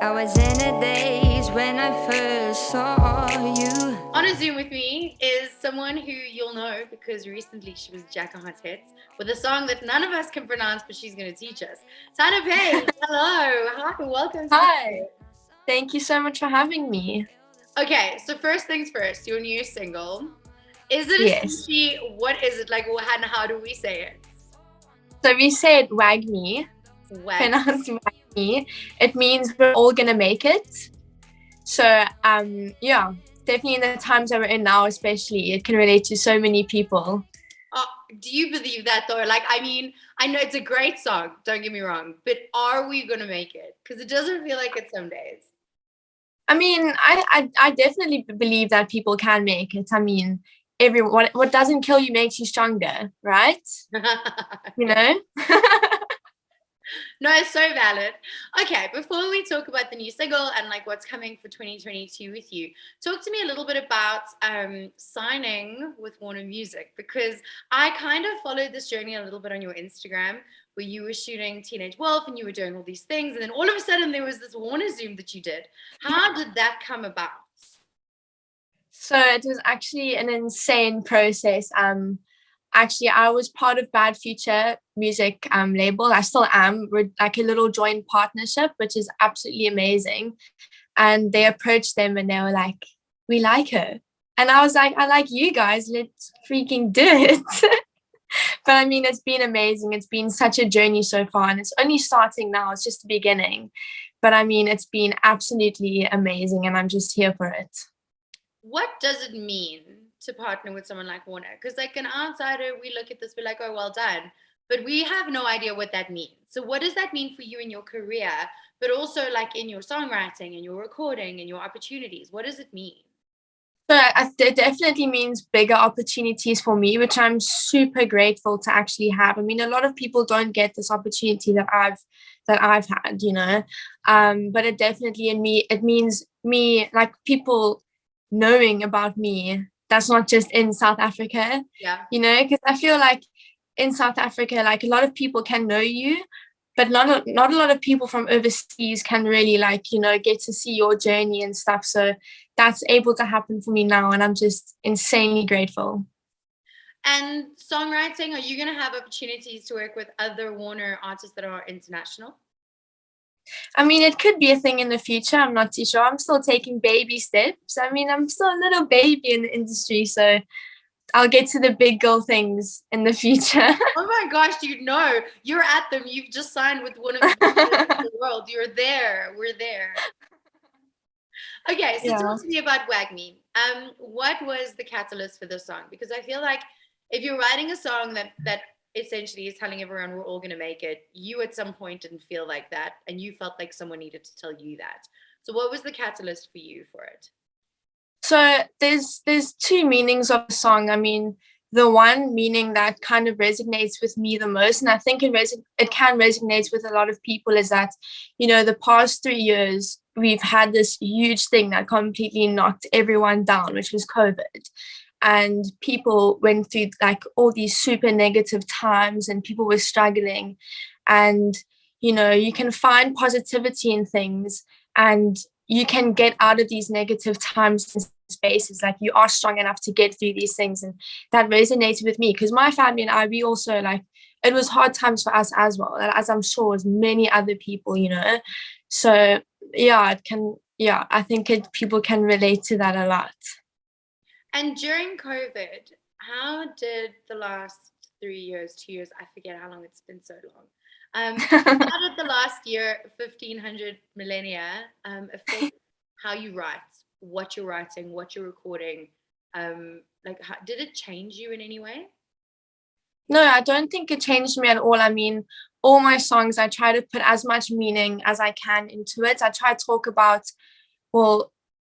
I was in the days when I first saw you. On a Zoom with me is someone who you'll know because recently she was Jack Heart's Hits with a song that none of us can pronounce, but she's going to teach us. Tana Page, hello. Hi, welcome to the Hi, show. thank you so much for having me. Okay, so first things first, your new single. Is it a Yes. sushi? What is it like? And how do we say it? So we said Wagner, pronounced Wagner. It means we're all gonna make it. So yeah, definitely in the times that we're in now, especially, it can relate to so many people. Do you believe that though? Like, I mean, I know it's a great song, don't get me wrong, but are we gonna make it? Because it doesn't feel like it some days. I mean, I definitely believe that people can make it. I mean, what doesn't kill you makes you stronger, right? You know? No, it's so valid. Okay, before we talk about the new single and like what's coming for 2022 with you, talk to me a little bit about signing with Warner Music, because I kind of followed this journey a little bit on your Instagram where you were shooting Teenage Wolf and you were doing all these things, and then all of a sudden there was this Warner Zoom that you did. How did that come about? So it was actually an insane process. Actually, I was part of Bad Future music label. I still am. We're like a little joint partnership, which is absolutely amazing. And they approached them and they were like, "We like her." And I was like, "I like you guys. Let's freaking do it." But I mean, it's been amazing. It's been such a journey so far, and it's only starting now. It's just the beginning. But I mean, it's been absolutely amazing, and I'm just here for it. What does it mean to partner with someone like Warner? Because like an outsider, we look at this, we're like, oh, well done. But we have no idea what that means. So what does that mean for you in your career, but also like in your songwriting and your recording and your opportunities? What does it mean? So it definitely means bigger opportunities for me, which I'm super grateful to actually have. I mean, a lot of people don't get this opportunity that I've had, you know. But it definitely it means me, like, people knowing about me. That's not just in South Africa, Yeah. you know, because I feel like in South Africa, like, a lot of people can know you, but not a lot of people from overseas can really, like, you know, get to see your journey and stuff. So that's able to happen for me now, and I'm just insanely grateful. And songwriting, are you going to have opportunities to work with other Warner artists that are international? I mean, it could be a thing in the future. I'm not too sure. I'm still taking baby steps. I mean, I'm still a little baby in the industry, so I'll get to the big girl things in the future. Oh my gosh, you know, you're at them. You've just signed with one of the biggest in the world. You're there. We're there. Okay, so Yeah. talk to me about Wagme. What was the catalyst for this song? Because I feel like if you're writing a song that essentially is telling everyone we're all gonna make it, you at some point didn't feel like that, and you felt like someone needed to tell you that. So what was the catalyst for you for it? So there's two meanings of the song. I mean, the one meaning that kind of resonates with me the most, and I think it can resonate with a lot of people, is that, you know, the past 3 years we've had this huge thing that completely knocked everyone down, which was COVID. And people went through like all these super negative times, and people were struggling. And, you know, you can find positivity in things, and you can get out of these negative times and spaces. Like, you are strong enough to get through these things. And that resonated with me because my family and I, we also, like, it was hard times for us as well, as I'm sure as many other people, you know. So yeah, I think people can relate to that a lot. And during COVID, how did the last 3 years, 2 years, I forget how long it's been so long. How did the last year, 1500 millennia, affect how you write, what you're writing, what you're recording? Did it change you in any way? No, I don't think it changed me at all. I mean, all my songs, I try to put as much meaning as I can into it. I try to talk about, well,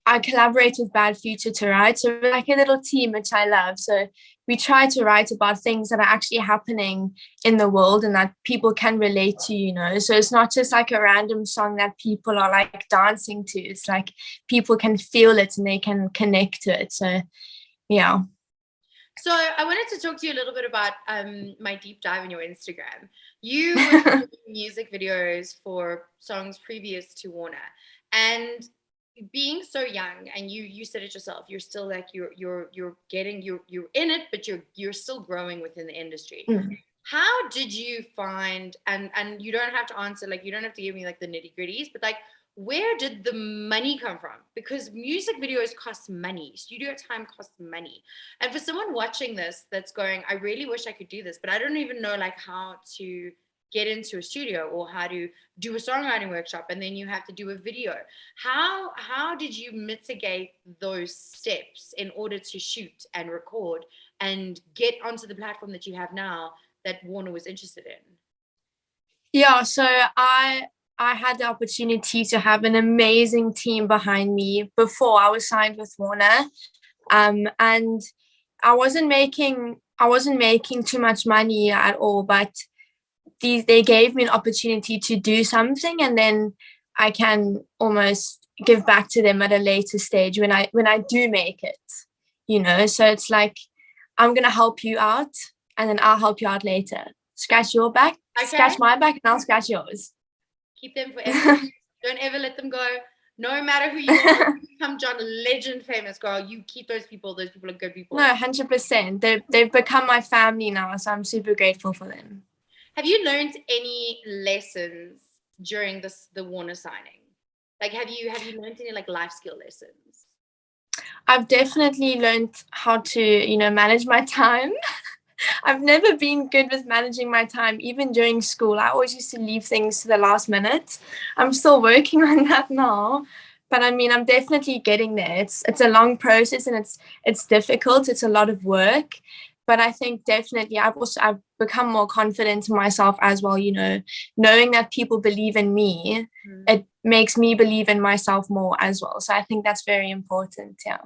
I collaborate with Bad Future to write. So we're like a little team, which I love. So we try to write about things that are actually happening in the world and that people can relate to, you know. So it's not just like a random song that people are like dancing to. It's like people can feel it and they can connect to it. So yeah. So I wanted to talk to you a little bit about my deep dive in your Instagram. You were doing music videos for songs previous to Warner, and being so young, and you said it yourself, you're still like you're in it, but you're still growing within the industry. Mm. How did you find, and you don't have to answer, like you don't have to give me like the nitty gritties, but like where did the money come from? Because music videos cost money, studio time costs money. And for someone watching this that's going, I really wish I could do this, but I don't even know like how to get into a studio or how to do a songwriting workshop, and then you have to do a video. How did you mitigate those steps in order to shoot and record and get onto the platform that you have now that Warner was interested in? Yeah, so I had the opportunity to have an amazing team behind me before I was signed with Warner. And I wasn't making too much money at all, but they gave me an opportunity to do something, and then I can almost give back to them at a later stage when I do make it, So it's like, I'm gonna help you out, and then I'll help you out later. Scratch your back, Okay. scratch my back, and I'll scratch yours. Keep them forever. Don't ever let them go. No matter who you are, you become John Legend famous, girl. You keep those people. Those people are good people. No, 100%. They've become my family now, so I'm super grateful for them. Have you learned any lessons during the Warner signing? Like, have you learned any like life skill lessons? I've definitely learned how to, manage my time. I've never been good with managing my time, even during school. I always used to leave things to the last minute. I'm still working on that now, but I mean, I'm definitely getting there. It's a long process, and it's difficult. It's a lot of work, but I think definitely I've become more confident in myself as well. Knowing that people believe in me, it makes me believe in myself more as well. So I think that's very important. Yeah.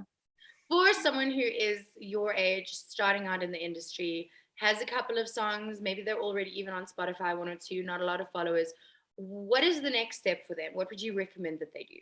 For someone who is your age, starting out in the industry, has a couple of songs, maybe they're already even on Spotify, one or two, not a lot of followers, what is the next step for them? What would you recommend that they do?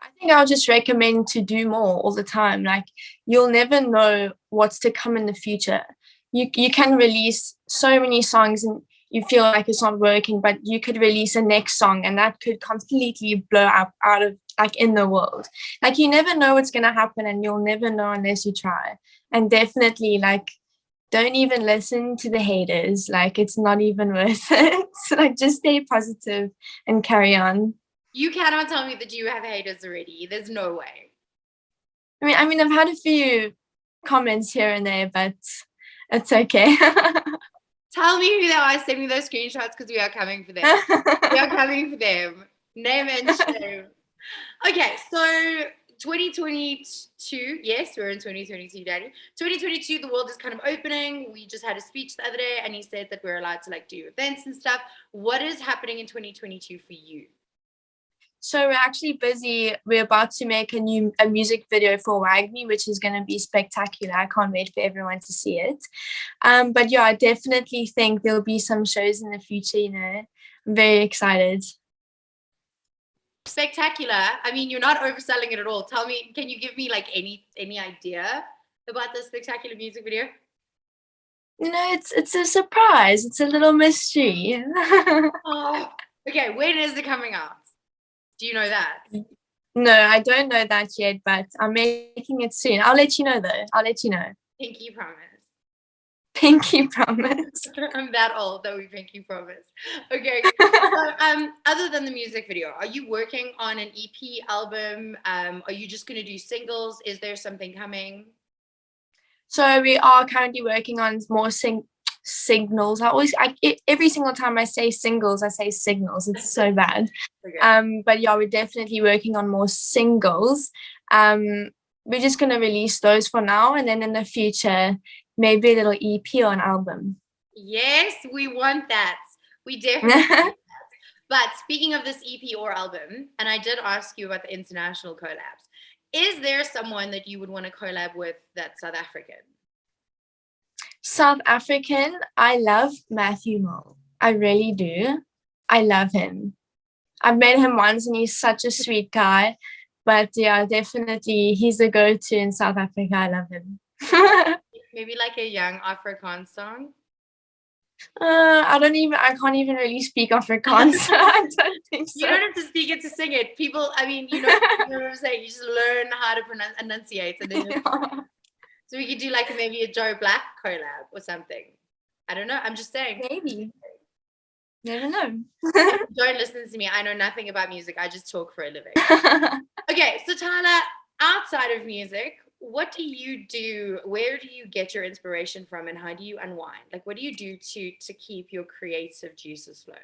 I think I'll just recommend to do more all the time. Like, you'll never know what's to come in the future. You can release so many songs and you feel like it's not working, but you could release a next song and that could completely blow up out of like in the world. Like, you never know what's gonna happen, and you'll never know unless you try. And definitely, like, don't even listen to the haters. Like, it's not even worth it. Like, just stay positive and carry on. You cannot tell me that you have haters already. There's no way. I mean, I've had a few comments here and there, but it's okay. Tell me who they are. Send me those screenshots because we are coming for them. We are coming for them. Name and shame. Okay, so 2022, yes, we're in 2022, Daddy. 2022, the world is kind of opening. We just had a speech the other day, and he said that we're allowed to like do events and stuff. What is happening in 2022 for you? So we're actually busy. We're about to make a music video for Wagner, which is going to be spectacular. I can't wait for everyone to see it. But yeah, I definitely think there'll be some shows in the future. I'm very excited. Spectacular. I mean, you're not overselling it at all. Tell me, can you give me like any idea about the spectacular music video? It's a surprise. It's a little mystery. Oh, okay. When is it coming out? Do you know that? No, I don't know that yet, but I'm making it soon. I'll let you know, though. I'll let you know. Pinky promise. Pinky promise. I'm that old that we pinky promise. Okay. So, other than the music video, are you working on an EP album? Are you just going to do singles? Is there something coming? So we are currently working on more signals. Every single time I say singles, I say signals. It's so bad. Okay. But yeah, we're definitely working on more singles. We're just gonna release those for now, and then in the future, maybe a little EP or an album. Yes, we want that. We definitely want that. But speaking of this EP or album, and I did ask you about the international collabs, is there someone that you would want to collab with that's South African? South African, I love Matthew Mole. I really do. I love him. I've met him once and he's such a sweet guy. But yeah, definitely he's the go-to in South Africa. I love him. Maybe like a young Afrikaans song. I can't even really speak Afrikaans. So I don't think so. You don't have to speak it to sing it. People, I mean, you know what I'm saying? You just learn how to enunciate. And then so we could do like maybe a Joe Black collab or something. I don't know. I'm just saying. Maybe. Never know. Don't listen to me. I know nothing about music. I just talk for a living. Okay, so Tyler, outside of music, what do you do? Where do you get your inspiration from, and how do you unwind? Like, what do you do to keep your creative juices flowing?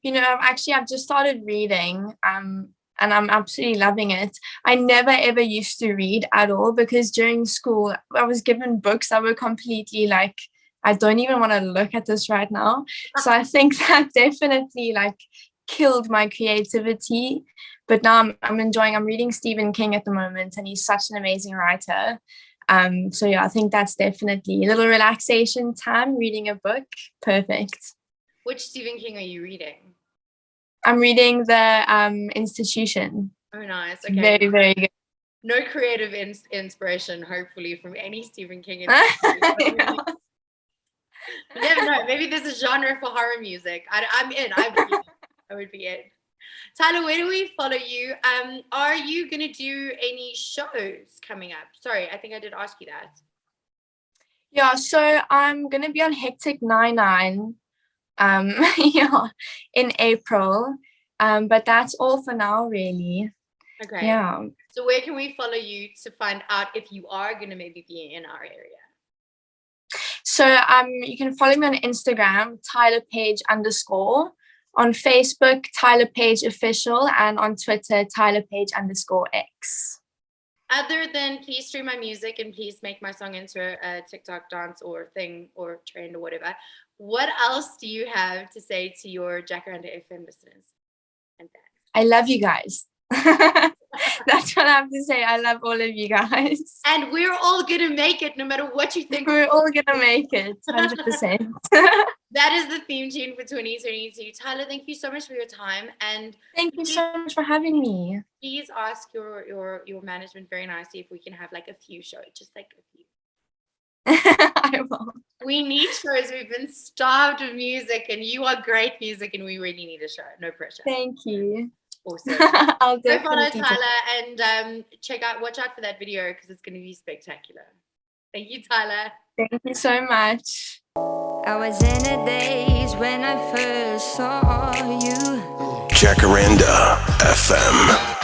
You know, I've just started reading, and I'm absolutely loving it. I never ever used to read at all because during school I was given books that were completely like, I don't even want to look at this right now. So I think that definitely like killed my creativity. But now I'm reading Stephen King at the moment, and he's such an amazing writer. So yeah, I think that's definitely a little relaxation time, reading a book. Perfect. Which Stephen King are you reading? I'm reading The Institution. Oh, nice. Okay. Very, very good. No creative inspiration, hopefully, from any Stephen King. Yeah. You never know. Maybe there's a genre for horror music. I'm in. I would be in. Tyler, where do we follow you? Are you going to do any shows coming up? Sorry, I think I did ask you that. Yeah, so I'm going to be on Hectic 99 yeah, in April. But that's all for now, really. Okay. Yeah. So where can we follow you to find out if you are going to maybe be in our area? So you can follow me on Instagram, Tyler Page _, on Facebook, Tyler Page Official, and on Twitter, Tyler Page _X. Other than please stream my music and please make my song into a TikTok dance or thing or trend or whatever, what else do you have to say to your Jacaranda FM listeners and fans? I love you guys. That's what I have to say. I love all of you guys. And we're all going to make it no matter what you think. We're all going to make it, 100%. That is the theme tune for 2022. Tyler, thank you so much for your time. And thank you so much for having me. Please ask your management very nicely if we can have like a few shows, just like a few. I will. We need shows. We've been starved of music, and you are great music, and we really need a show. No pressure. Thank you. Awesome. I'll go follow definitely Tyler and watch out for that video because it's going to be spectacular. Thank you, Tyler. Thank you so much. I was in the days when I first saw you. Jacaranda FM.